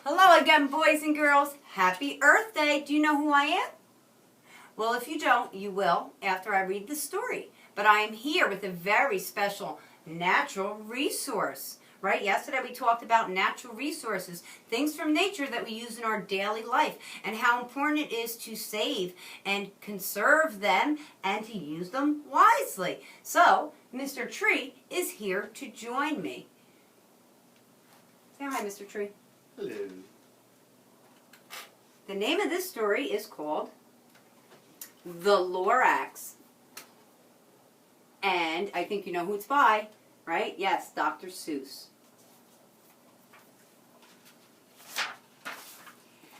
Hello again, boys and girls. Happy Earth Day. Do you know who I am? Well, if you don't, you will after I read the story. But I am here with a very special natural resource. Right? Yesterday we talked about natural resources, things from nature that we use in our daily life, and how important it is to save and conserve them and to use them wisely. So, Mr. Tree is here to join me. Say hi, Mr. Tree. Hello. The name of this story is called The Lorax. And I think you know who it's by, right? Yes, Dr. Seuss.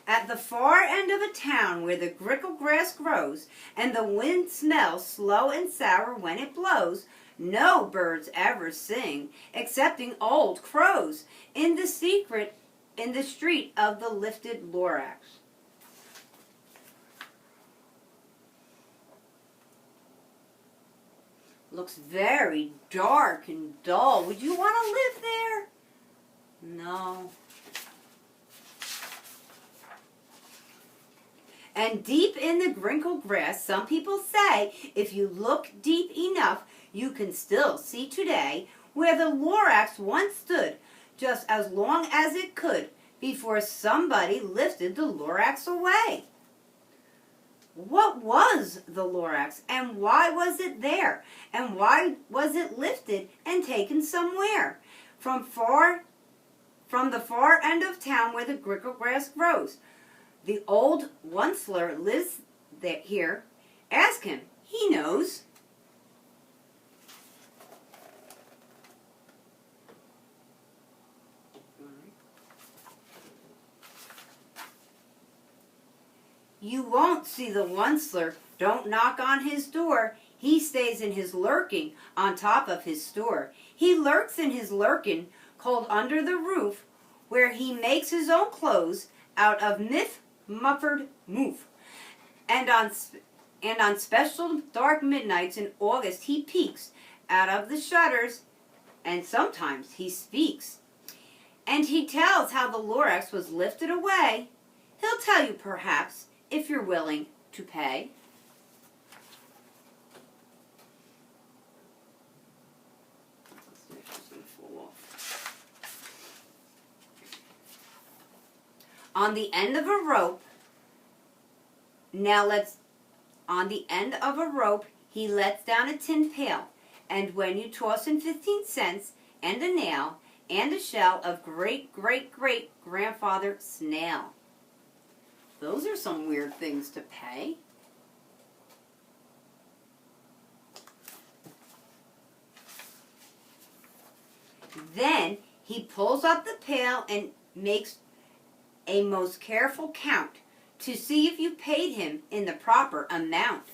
At the far end of a town where the grickle grass grows and the wind smells slow and sour when it blows, no birds ever sing excepting old crows in the street of the lifted Lorax. Looks very dark and dull. Would you want to live there? No. And deep in the grinkle grass, some people say, if you look deep enough, you can still see today where the Lorax once stood, just as long as it could, before somebody lifted the Lorax away. What was the Lorax, and why was it there? And why was it lifted and taken somewhere? From the far end of town where the grickle grass grows. The old Onceler lives here. Ask him. He knows. You won't see the Onceler. Don't knock on his door. He stays in his lurking on top of his store. He lurks in his lurkin', cold under the roof, where he makes his own clothes out of muffled moof. And on special dark midnights in August he peeks out of the shutters, and sometimes he speaks. And he tells how the Lorax was lifted away. He'll tell you perhaps, if you're willing to pay. On the end of a rope, he lets down a tin pail, and when you toss in 15 cents and a nail and a shell of great-great-great-grandfather snail. Those are some weird things to pay. Then he pulls up the pail and makes a most careful count to see if you paid him in the proper amount.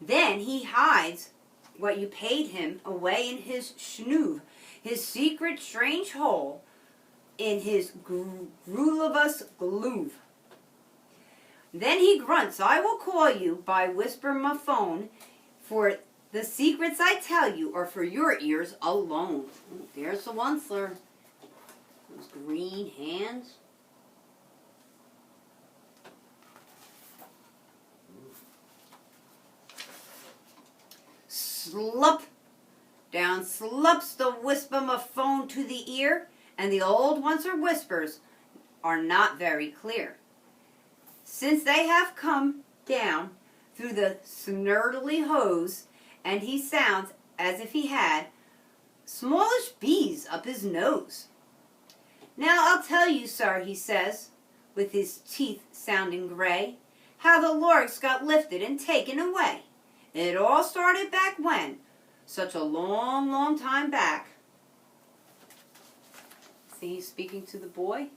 Then he hides what you paid him away in his schnoov, his secret strange hole in his grulivus gloove. Then he grunts, I will call you by whisper my phone, for the secrets I tell you are for your ears alone. Ooh, there's the Onceler. Those green hands. Slump! Down slumps the whisper-ma-phone to the ear, and the old Onceler whispers are not very clear, since they have come down through the snurdly hose, and he sounds as if he had smallish bees up his nose. Now I'll tell you, sir, he says, with his teeth sounding gray, how the Lorax got lifted and taken away. It all started back when? Such a long, long time back. See, he's speaking to the boy.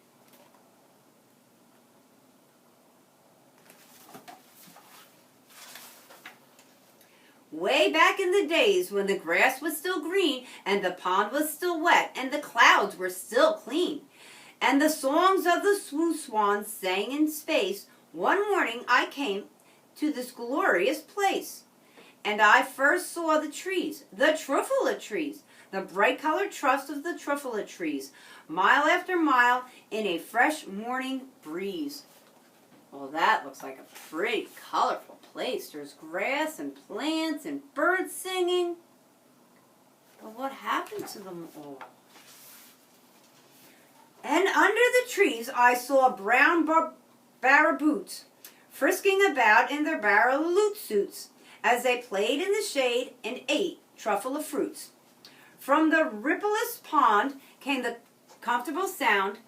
Way back in the days when the grass was still green and the pond was still wet and the clouds were still clean and the songs of the swans sang in space, one morning I came to this glorious place. And I first saw the trees, the truffula trees, the bright-colored trust of the truffula trees, mile after mile in a fresh morning breeze. Well, that looks like a pretty colorful place. There's grass and plants and birds singing. But what happened to them all? And under the trees I saw brown baraboots frisking about in their barraloot suits as they played in the shade and ate truffle of fruits. From the rippleless pond came the comfortable sound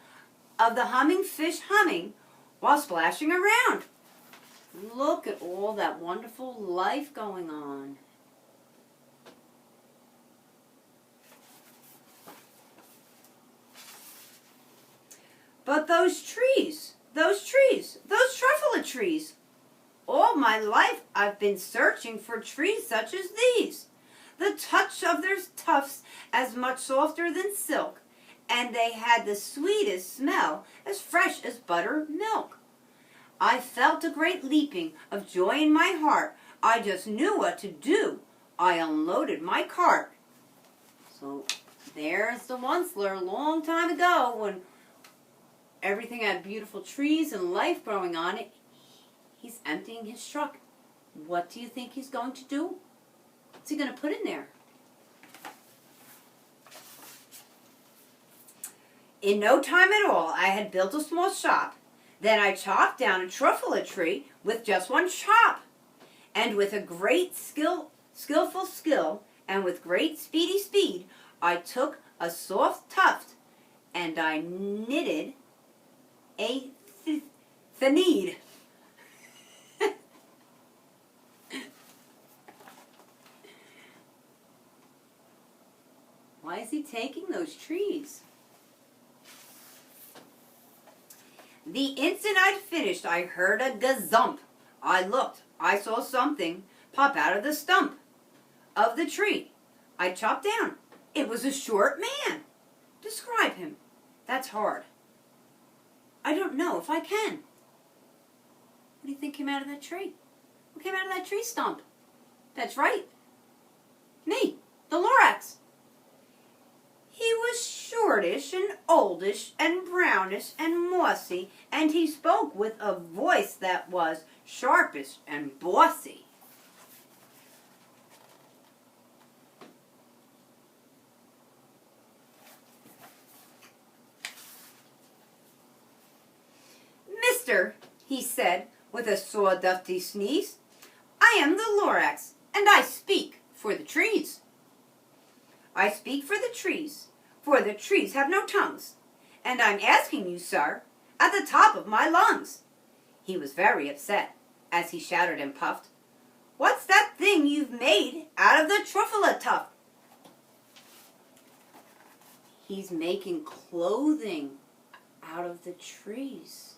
of the humming fish humming while splashing around. Look at all that wonderful life going on. But those trees, those truffula trees. All my life I've been searching for trees such as these. The touch of their tufts as much softer than silk, and they had the sweetest smell as fresh as buttermilk. I felt a great leaping of joy in my heart. I just knew what to do. I unloaded my cart. So there's the Onceler a long time ago when everything had beautiful trees and life growing on it. He's emptying his truck. What do you think he's going to do? What's he going to put in there? In no time at all, I had built a small shop. Then I chopped down a truffula tree with just one chop. And with a great skillful skill, and with great speedy speed, I took a soft tuft and I knitted a thneed. Why is he taking those trees? The instant I'd finished, I heard a gazump. I looked. I saw something pop out of the stump of the tree I chopped down. It was a short man. Describe him. That's hard. I don't know if I can. What do you think came out of that tree? What came out of that tree stump? That's right. Me, the Lorax. He was shortish and oldish and brownish and mossy, and he spoke with a voice that was sharpish and bossy. Mister, he said with a sawdusty sneeze, I am the Lorax, and I speak for the trees. I speak for the trees have no tongues, and I'm asking you, sir, at the top of my lungs. He was very upset as he shouted and puffed, What's that thing you've made out of the truffula tuft? He's making clothing out of the trees.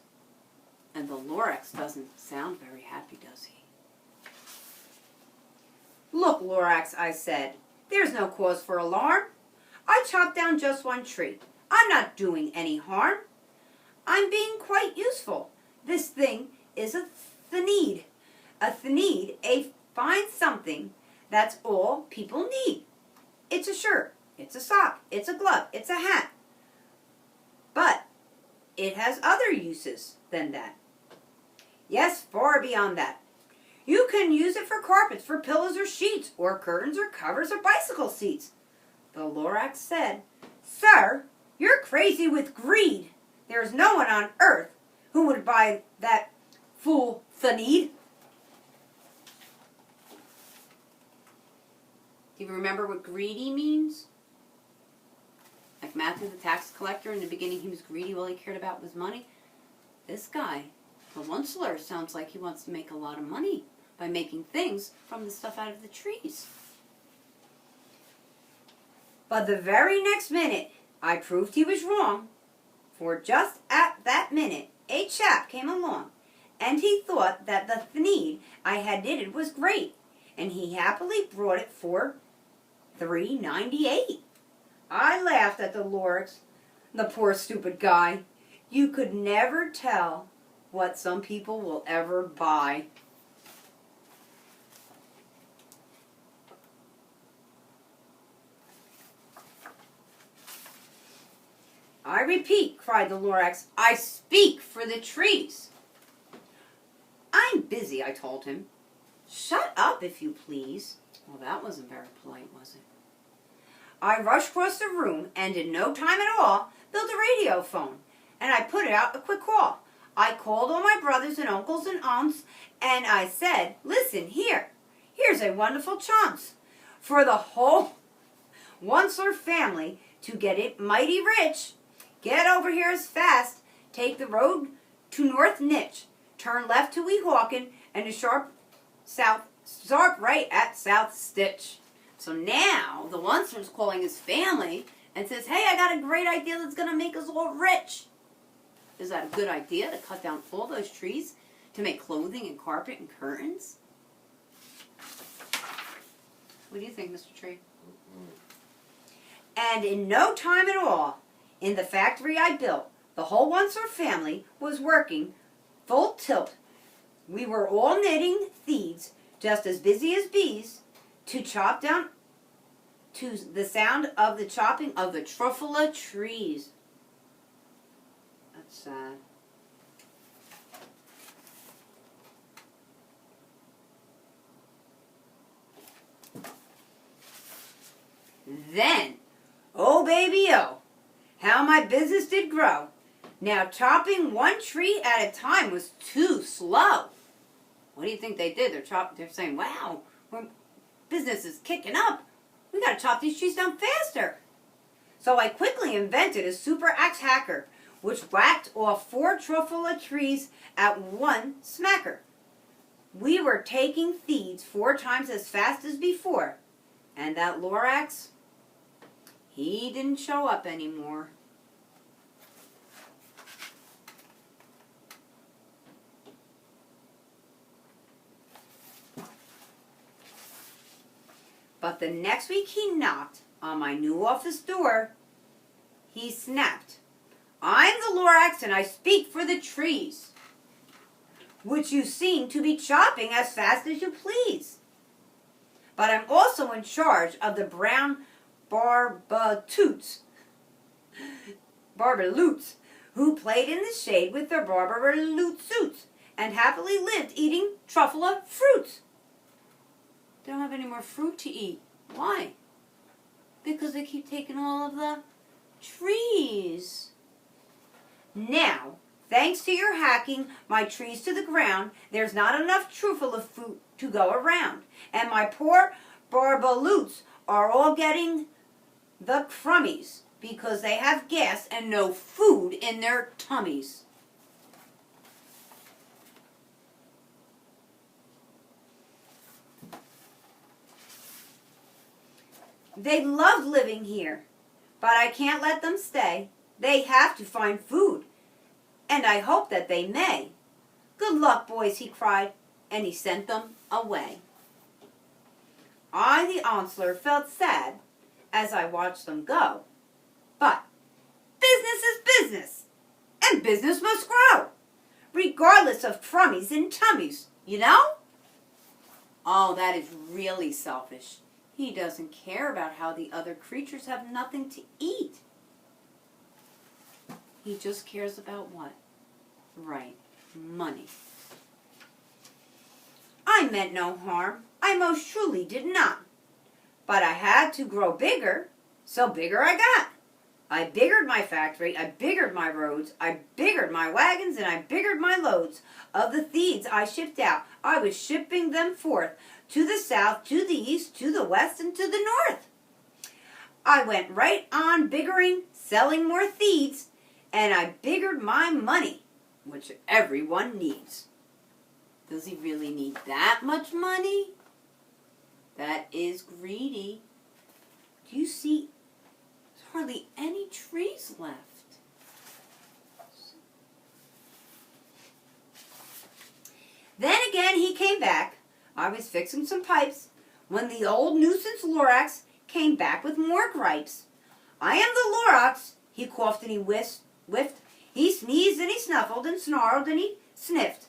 And the Lorax doesn't sound very happy, does he? Look, Lorax, I said, there's no cause for alarm. I chopped down just one tree. I'm not doing any harm. I'm being quite useful. This thing is a thneed. A thneed, a fine something, that's all people need. It's a shirt, it's a sock, it's a glove, it's a hat. But it has other uses than that. Yes, far beyond that. You can use it for carpets, for pillows or sheets, or curtains or covers or bicycle seats. The Lorax said, Sir, you're crazy with greed. There's no one on earth who would buy that fool thneed. Do you remember what greedy means? Like Matthew the tax collector, in the beginning he was greedy, all he cared about was money. This guy, the Onceler, sounds like he wants to make a lot of money by making things from the stuff out of the trees. But the very next minute, I proved he was wrong. For just at that minute, a chap came along, and he thought that the thneed I had knitted was great, and he happily brought it for $3.98. I laughed at the Lorax, the poor stupid guy. You could never tell what some people will ever buy. I I repeat, cried the Lorax, I speak for the trees. I'm busy, I told him. Shut up, if you please. Well, that wasn't very polite, was it? I rushed across the room and in no time at all built a radio phone, and I put out a quick call. I called all my brothers and uncles and aunts, and I said, listen, here's a wonderful chance for the whole Onceler family to get it mighty rich. Get over here as fast, take the road to North Nitch, turn left to Weehawken, and a sharp right at South Stitch. So now the Onceler's calling his family and says, hey, I got a great idea that's going to make us all rich. Is that a good idea to cut down all those trees to make clothing and carpet and curtains? What do you think, Mr. Tree? And in no time at all, in the factory I built, the whole Onceler family was working full tilt. We were all knitting thieves, just as busy as bees, to chop down to the sound of the chopping of the truffula trees. That's sad. Then, oh baby oh, how my business did grow. Now chopping one tree at a time was too slow. What do you think they did? They're saying, wow, business is kicking up. We got to chop these trees down faster. So I quickly invented a super axe hacker, which whacked off 4 truffula trees at one smacker. We were taking thieves 4 times as fast as before. And that Lorax, he didn't show up anymore. But the next week he knocked on my new office door. He snapped, I'm the Lorax and I speak for the trees, which you seem to be chopping as fast as you please. But I'm also in charge of the brown Barbaloots, who played in the shade with their Barbaloot suits and happily lived eating truffula fruits. They don't have any more fruit to eat. Why? Because they keep taking all of the trees. Now, thanks to your hacking my trees to the ground, there's not enough truffula fruit to go around. And my poor Barbaloots are all getting the crummies because they have gas and no food in their tummies. They love living here, but I can't let them stay. They have to find food, and I hope that they may. Good luck, boys, he cried, and he sent them away. I, the Onceler, felt sad as I watched them go. But business is business, and business must grow, regardless of crummies and tummies, you know? Oh, that is really selfish. He doesn't care about how the other creatures have nothing to eat. He just cares about what? Right, money. I meant no harm. I most truly did not. But I had to grow bigger, so bigger I got. I biggered my factory, I biggered my roads, I biggered my wagons, and I biggered my loads. Of the thieves I shipped out, I was shipping them forth to the south, to the east, to the west, and to the north. I went right on biggering, selling more thieves, and I biggered my money, which everyone needs. Does he really need that much money? That is greedy. Do you see? There's hardly any trees left. Then again he came back. I was fixing some pipes when the old nuisance Lorax came back with more gripes. I am the Lorax, he coughed and he whiffed. He sneezed and he snuffled and snarled and he sniffed.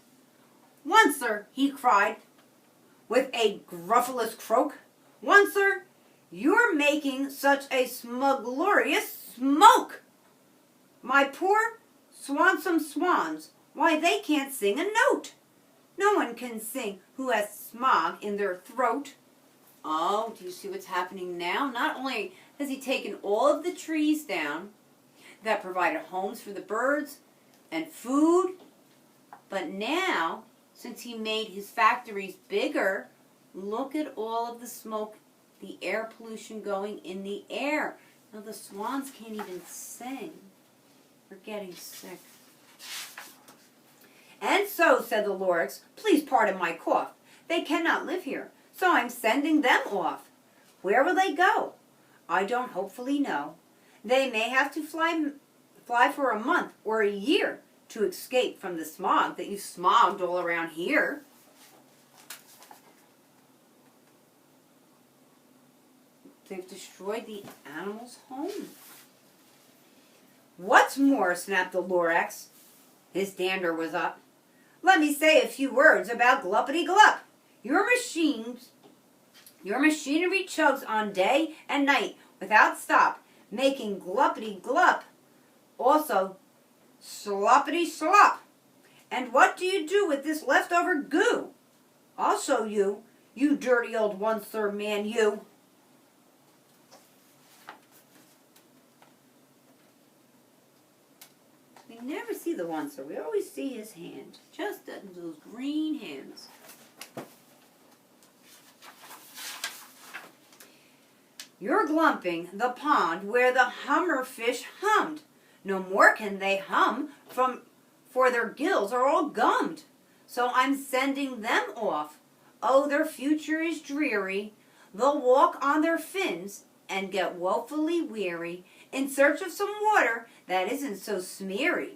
Onceler, he cried with a gruffulous croak. Onceler, you're making such a smug, glorious smoke. My poor swansome swans, why they can't sing a note. No one can sing who has smog in their throat. Oh, do you see what's happening now? Not only has he taken all of the trees down that provided homes for the birds and food, but now, since he made his factories bigger, look at all of the smoke, the air pollution going in the air. Now the swans can't even sing. They're getting sick. And so, said the Loryx, please pardon my cough. They cannot live here, so I'm sending them off. Where will they go? I don't hopefully know. They may have to fly for a month or a year to escape from the smog that you've smogged all around here. They've destroyed the animals' home. What's more, snapped the Loryx. His dander was up. Let me say a few words about Gluppity Glup. Your machinery chugs on day and night without stop, making Gluppity Glup also sloppity slop. And what do you do with this leftover goo? I'll show you, you dirty old one-third man, you. We never see the one-third. We always see his hand. Just those green hands. You're glumping the pond where the hummerfish hummed. No more can they hum, for their gills are all gummed. So I'm sending them off. Oh, their future is dreary. They'll walk on their fins and get woefully weary in search of some water that isn't so smeary.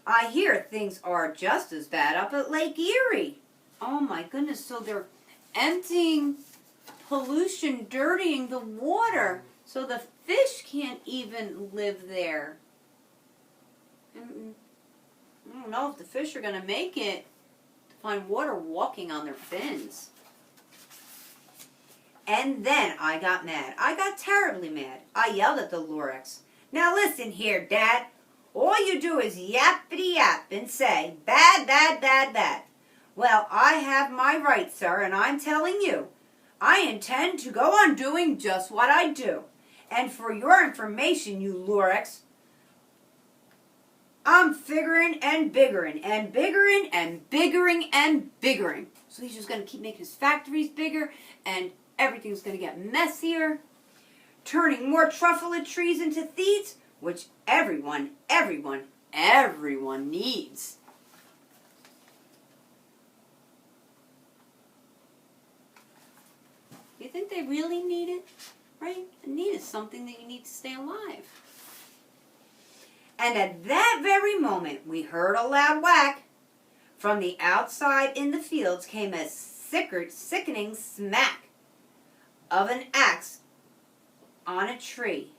I hear things are just as bad up at Lake Erie. Oh my goodness, so they're emptying pollution, dirtying the water, so the fish can't even live there. I don't know if the fish are going to make it to find water walking on their fins. And then I got mad. I got terribly mad. I yelled at the Loryx. Now listen here, Dad. All you do is yappity yap and say, bad, bad, bad, bad. Well, I have my rights, sir, and I'm telling you, I intend to go on doing just what I do. And for your information, you Loryx, I'm figuring and biggering and biggering and biggering and biggering. So he's just going to keep making his factories bigger and everything's going to get messier, turning more truffula trees into thieves, which everyone needs. You think they really need it? Right? A need is something that you need to stay alive. And at that very moment, we heard a loud whack. From the outside in the fields came a sickening smack of an axe on a tree.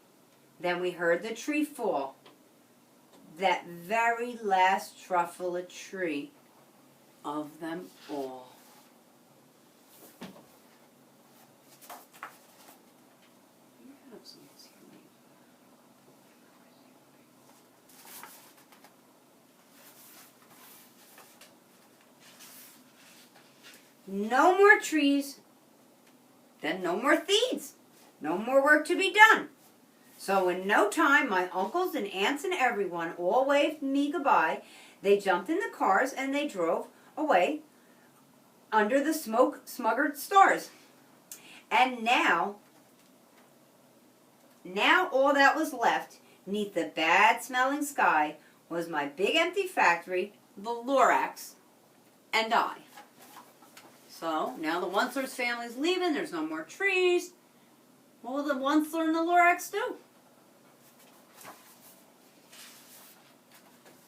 Then we heard the tree fall. That very last truffula tree of them all. No more trees, then no more thieves, no more work to be done. So in no time, my uncles and aunts and everyone all waved me goodbye. They jumped in the cars and they drove away under the smoke-smuggered stars. And now all that was left, neath the bad-smelling sky, was my big empty factory, the Loryx, and I. So, now the Onceler's family's leaving, there's no more trees. What will the Onceler and the Loryx do?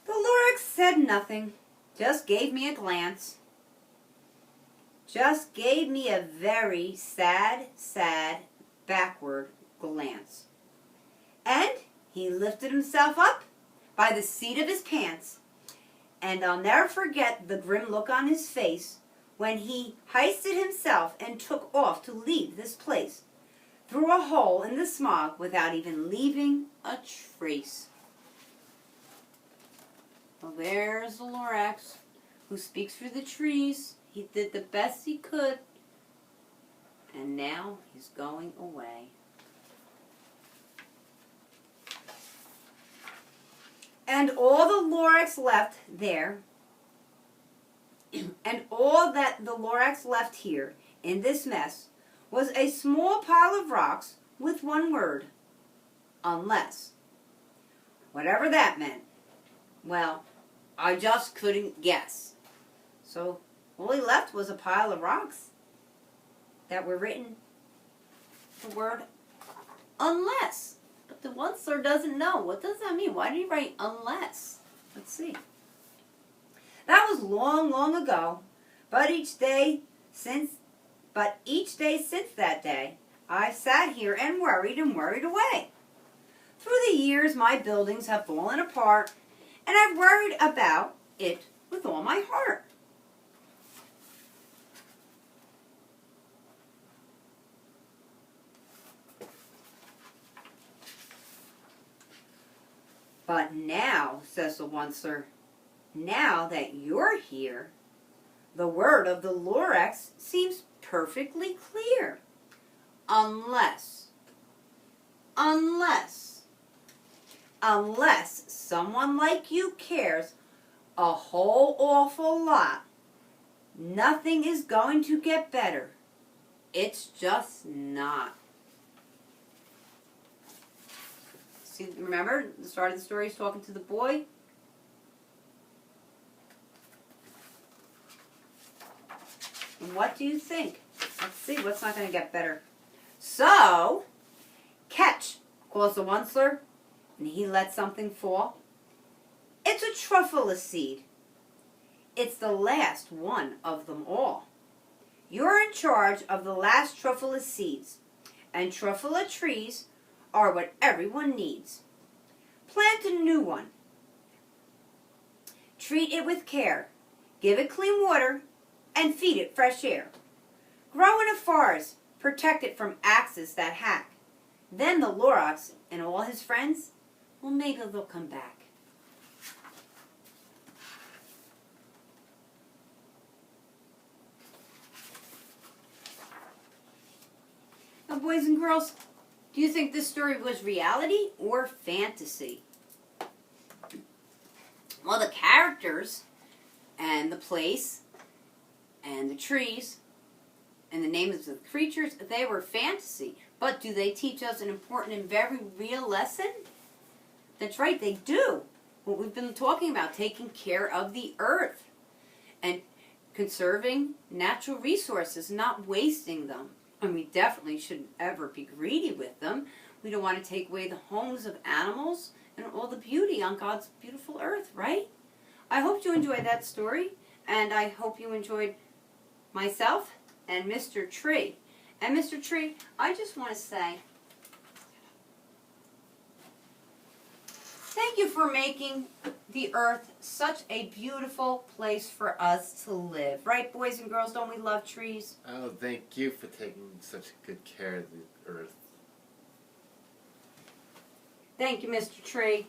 The Loryx said nothing, just gave me a glance. Just gave me a very sad, backward glance. And he lifted himself up by the seat of his pants. And I'll never forget the grim look on his face when he hoisted himself and took off to leave this place through a hole in the smog without even leaving a trace. So there's the Lorax who speaks for the trees. He did the best he could. And now he's going away. And all the Lorax left there, and all that the Lorax left here in this mess was a small pile of rocks with one word: unless. Whatever that meant. Well, I just couldn't guess. So all he left was a pile of rocks that were written the word unless. But the Onceler doesn't know. What does that mean? Why did he write unless? Let's see. That was long, long ago. But each day since that day, I've sat here and worried away. Through the years, my buildings have fallen apart, and I've worried about it with all my heart. But now, says the Onceler, now that you're here, the word of the Lorax seems perfectly clear. Unless someone like you cares a whole awful lot, nothing is going to get better. It's just not. See, remember, the start of the story is talking to the boy. And what do you think? Let's see, what's not going to get better? So, catch, calls the Onceler, and he lets something fall. It's a truffula seed. It's the last one of them all. You're in charge of the last truffula seeds, and truffula trees are what everyone needs. Plant a new one. Treat it with care. Give it clean water and feed it fresh air. Grow in a forest. Protect it from axes that hack. Then the Lorax and all his friends, well, maybe they'll come back. Now, boys and girls, do you think this story was reality or fantasy? Well, the characters and the place and the trees and the names of the creatures, they were fantasy. But do they teach us an important and very real lesson? That's right, they do. What we've been talking about, taking care of the earth and conserving natural resources, not wasting them. And we definitely shouldn't ever be greedy with them. We don't want to take away the homes of animals and all the beauty on God's beautiful earth, right? I hope you enjoyed that story, and I hope you enjoyed myself and Mr. Tree. And Mr. Tree, I just want to say thank you for making the earth such a beautiful place for us to live. Right, boys and girls? Don't we love trees? Oh, thank you for taking such good care of the earth. Thank you, Mr. Tree.